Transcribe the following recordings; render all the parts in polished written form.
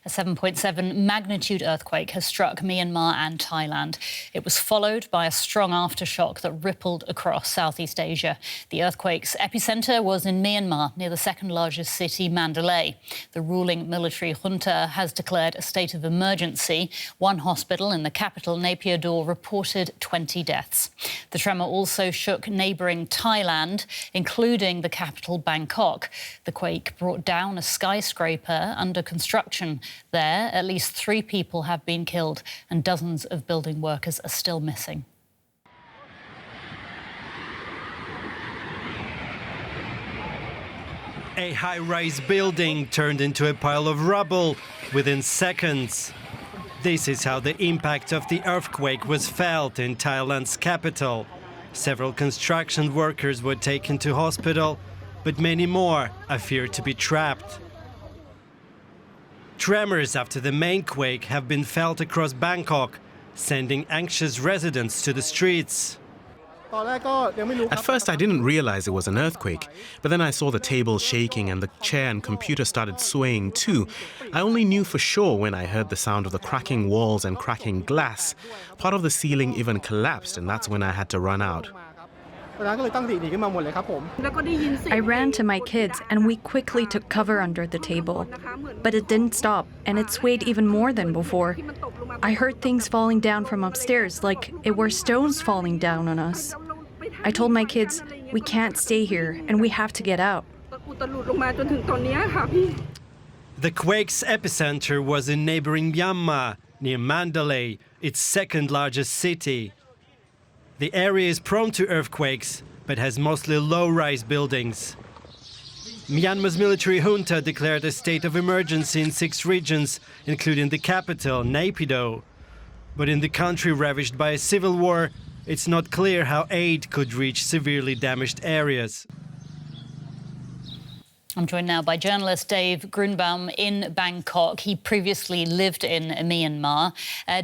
A 7.7 magnitude earthquake has struck Myanmar and Thailand. It was followed by a strong aftershock that rippled across Southeast Asia. The earthquake's epicenter was in Myanmar, near the second largest city, Mandalay. The ruling military junta has declared a state of emergency. One hospital in the capital, Naypyidaw, reported 20 deaths. The tremor also shook neighbouring Thailand, including the capital, Bangkok. The quake brought down a skyscraper under construction there. At least 3 people have been killed and dozens of building workers are still missing. A high-rise building turned into a pile of rubble within seconds. This is how the impact of the earthquake was felt in Thailand's capital. Several construction workers were taken to hospital, but many more are feared to be trapped. Tremors after the main quake have been felt across Bangkok, sending anxious residents to the streets. At first, I didn't realize it was an earthquake, but then I saw the table shaking and the chair and computer started swaying too. I only knew for sure when I heard the sound of the cracking walls and cracking glass. Part of the ceiling even collapsed, and that's when I had to run out. I ran to my kids and we quickly took cover under the table. But it didn't stop, and it swayed even more than before. I heard things falling down from upstairs, like it were stones falling down on us. I told my kids, we can't stay here and we have to get out. The quake's epicenter was in neighboring Myanmar, near Mandalay, its second largest city. The area is prone to earthquakes, but has mostly low-rise buildings. Myanmar's military junta declared a state of emergency in 6 regions, including the capital, Naypyidaw. But in the country ravaged by a civil war, it's not clear how aid could reach severely damaged areas. I'm joined now by journalist Dave Grunbaum in Bangkok. He previously lived in Myanmar.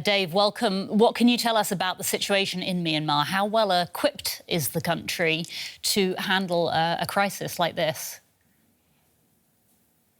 Dave, welcome. What can you tell us about the situation in Myanmar? How well equipped is the country to handle a crisis like this?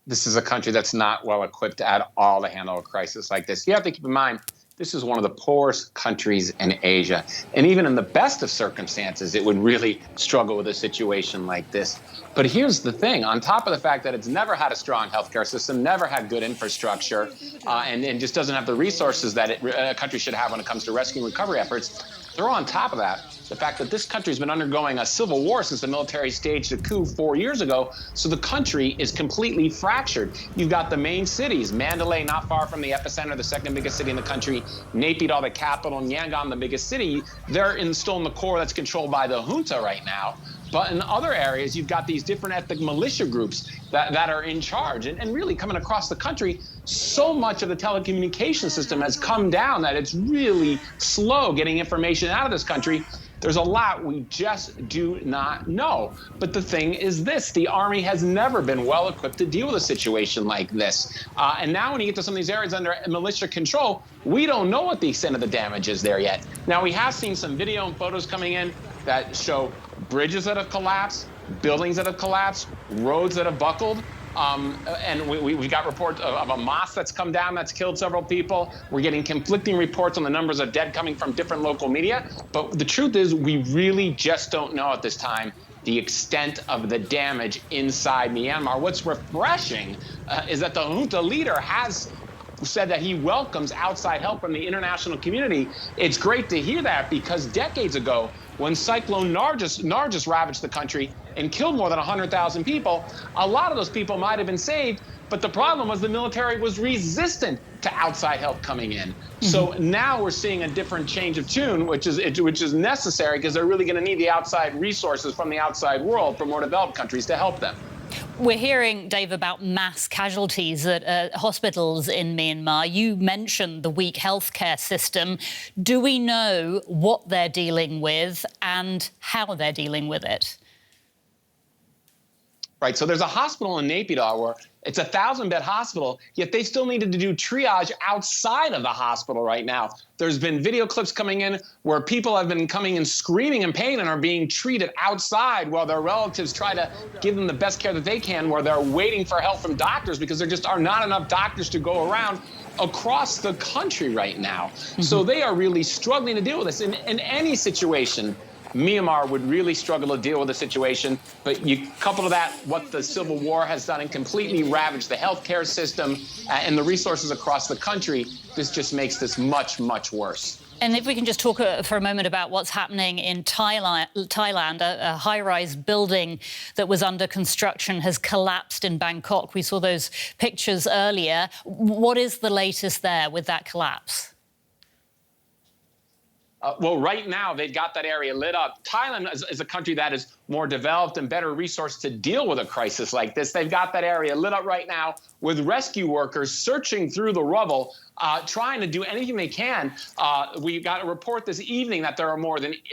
This is a country that's not well equipped at all to handle a crisis like this. You have to keep in mind, this is one of the poorest countries in Asia. And even in the best of circumstances, it would really struggle with a situation like this. But here's the thing. On top of the fact that it's never had a strong healthcare system, never had good infrastructure, and just doesn't have the resources that a country should have when it comes to rescue and recovery efforts, throw on top of that the fact that this country has been undergoing a civil war since the military staged a coup 4 years ago. So the country is completely fractured. You've got the main cities, Mandalay, not far from the epicenter, the second biggest city in the country, Naypyidaw, the capital, and Yangon, the biggest city. They're still in the core that's controlled by the junta right now. But in other areas, you've got these different ethnic militia groups that are in charge. And really coming across the country, so much of the telecommunication system has come down that it's really slow getting information out of this country. There's a lot we just do not know. But the thing is this, the army has never been well equipped to deal with a situation like this. And now when you get to some of these areas under militia control, we don't know what the extent of the damage is there yet. Now, we have seen some video and photos coming in that show bridges that have collapsed, buildings that have collapsed, roads that have buckled. And we got reports of a mosque that's come down that's killed several people. We're getting conflicting reports on the numbers of dead coming from different local media. But the truth is, we really just don't know at this time the extent of the damage inside Myanmar. What's refreshing is that the junta leader has said that he welcomes outside help from the international community. It's great to hear that, because decades ago, when Cyclone Nargis ravaged the country and killed more than 100,000 people, a lot of those people might have been saved, but the problem was the military was resistant to outside help coming in. So now we're seeing a different change of tune, which is necessary, because they're really going to need the outside resources from the outside world, from more developed countries, to help them. We're hearing, Dave, about mass casualties at hospitals in Myanmar. You mentioned the weak healthcare system. Do we know what they're dealing with and how they're dealing with it? right? So there's a hospital in Naypyidaw where it's a 1,000-bed hospital, yet they still needed to do triage outside of the hospital right now. There's been video clips coming in where people have been coming in screaming in pain and are being treated outside while their relatives try to give them the best care that they can, where they're waiting for help from doctors because there just are not enough doctors to go around across the country right now. So they are really struggling to deal with this. In any situation, Myanmar would really struggle to deal with the situation, but you couple to that what the civil war has done and completely ravaged the healthcare system and the resources across the country, this just makes this much, much worse. And if we can just talk for a moment about what's happening in Thailand, a high-rise building that was under construction has collapsed in Bangkok. We saw those pictures earlier. What is the latest there with that collapse? Well, right now, they've got that area lit up. Thailand is a country that is more developed and better resourced to deal with a crisis like this. They've got that area lit up right now with rescue workers searching through the rubble, trying to do anything they can. We got a report this evening that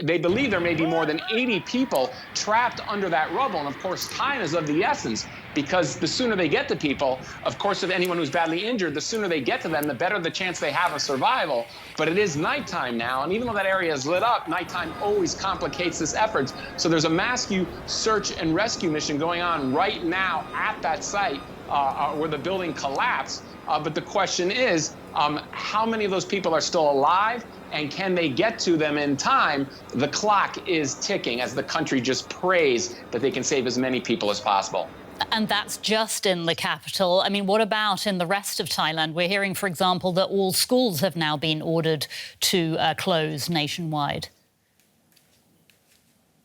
they believe there may be more than 80 people trapped under that rubble. And of course, time is of the essence, because the sooner they get to people, of course, if anyone who's badly injured, the sooner they get to them, the better the chance they have of survival. But it is nighttime now, and even though that area is lit up, nighttime always complicates this effort. So there's a mass search and rescue mission going on right now at that site where the building collapsed. But the question is, how many of those people are still alive, and can they get to them in time? The clock is ticking as the country just prays that they can save as many people as possible. And that's just in the capital. I mean, what about in the rest of Thailand? We're hearing, for example, that all schools have now been ordered to close nationwide.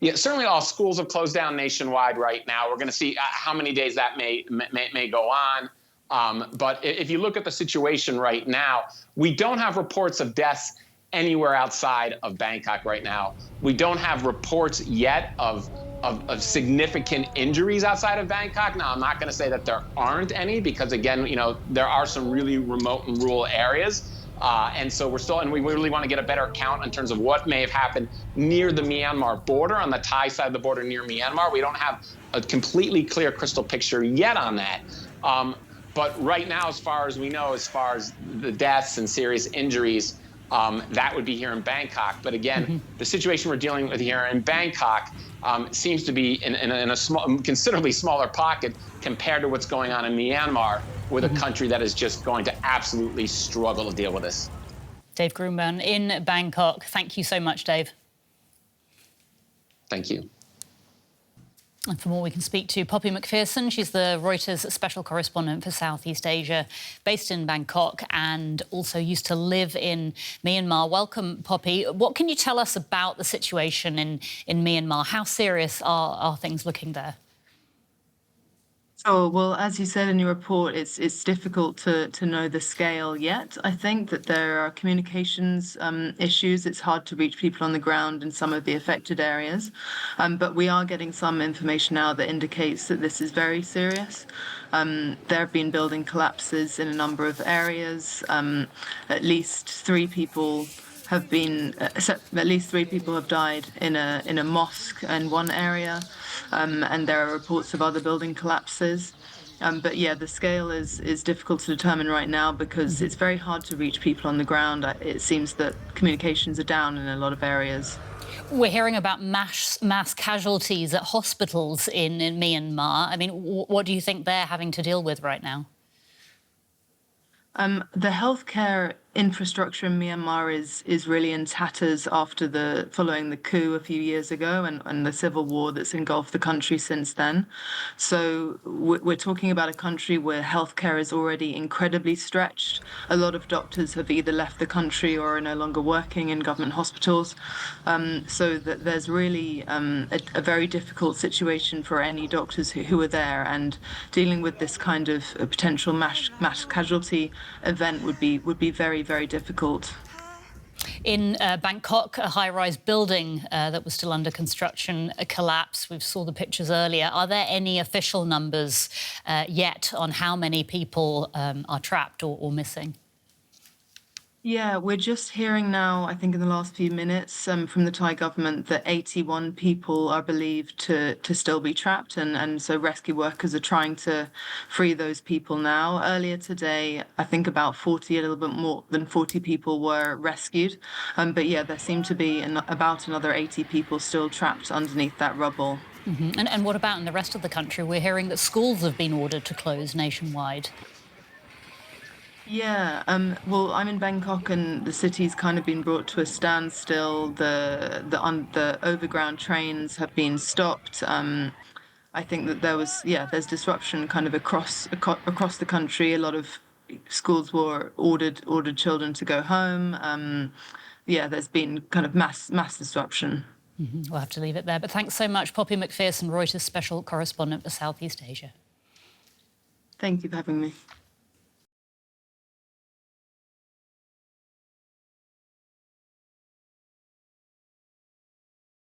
Yeah, certainly all schools have closed down nationwide right now. We're going to see how many days that may go on. But if you look at the situation right now, we don't have reports of deaths anywhere outside of Bangkok right now. We don't have reports yet of significant injuries outside of Bangkok. Now, I'm not going to say that there aren't any, because again, there are some really remote and rural areas. And so we really want to get a better count in terms of what may have happened near the Myanmar border, on the Thai side of the border near Myanmar. We don't have a completely clear crystal picture yet on that. But right now, as far as we know, as far as the deaths and serious injuries, that would be here in Bangkok. But again, the situation we're dealing with here in Bangkok seems to be in a considerably smaller pocket compared to what's going on in Myanmar, with a country that is just going to absolutely struggle to deal with this. Dave Grunbaum in Bangkok. Thank you so much, Dave. Thank you. And for more, we can speak to Poppy McPherson. She's the Reuters special correspondent for Southeast Asia, based in Bangkok and also used to live in Myanmar. Welcome, Poppy. What can you tell us about the situation in Myanmar? How serious are things looking there? Oh, well, as you said in your report, it's difficult to know the scale yet. I think that there are communications issues. It's hard to reach people on the ground in some of the affected areas. But we are getting some information now that indicates that this is very serious. There have been building collapses in a number of areas. At least three people have died in a mosque in one area. And there are reports of other building collapses. But yeah, the scale is difficult to determine right now because it's very hard to reach people on the ground. It seems that communications are down in a lot of areas. We're hearing about mass casualties at hospitals in Myanmar. I mean, what do you think they're having to deal with right now? The healthcare infrastructure in Myanmar is really in tatters following the coup a few years ago and the civil war that's engulfed the country since then. So we're talking about a country where healthcare is already incredibly stretched. A lot of doctors have either left the country or are no longer working in government hospitals. So that there's really a very difficult situation for any doctors who are there, and dealing with this kind of potential mass casualty event would be very, very difficult. In Bangkok, a high-rise building that was still under construction collapsed. We saw the pictures earlier. Are there any official numbers yet on how many people are trapped or missing? Yeah, we're just hearing now, I think in the last few minutes, from the Thai government that 81 people are believed to still be trapped, and so rescue workers are trying to free those people now. Earlier today, I think about 40, a little bit more than 40 people were rescued. But yeah, there seem to be about another 80 people still trapped underneath that rubble. And what about in the rest of the country? We're hearing that schools have been ordered to close nationwide. Yeah, well, I'm in Bangkok, and the city's kind of been brought to a standstill. The overground trains have been stopped. I think that there's disruption kind of across the country. A lot of schools were ordered children to go home. Yeah, there's been kind of mass disruption. We'll have to leave it there. But thanks so much, Poppy McPherson, Reuters special correspondent for Southeast Asia. Thank you for having me.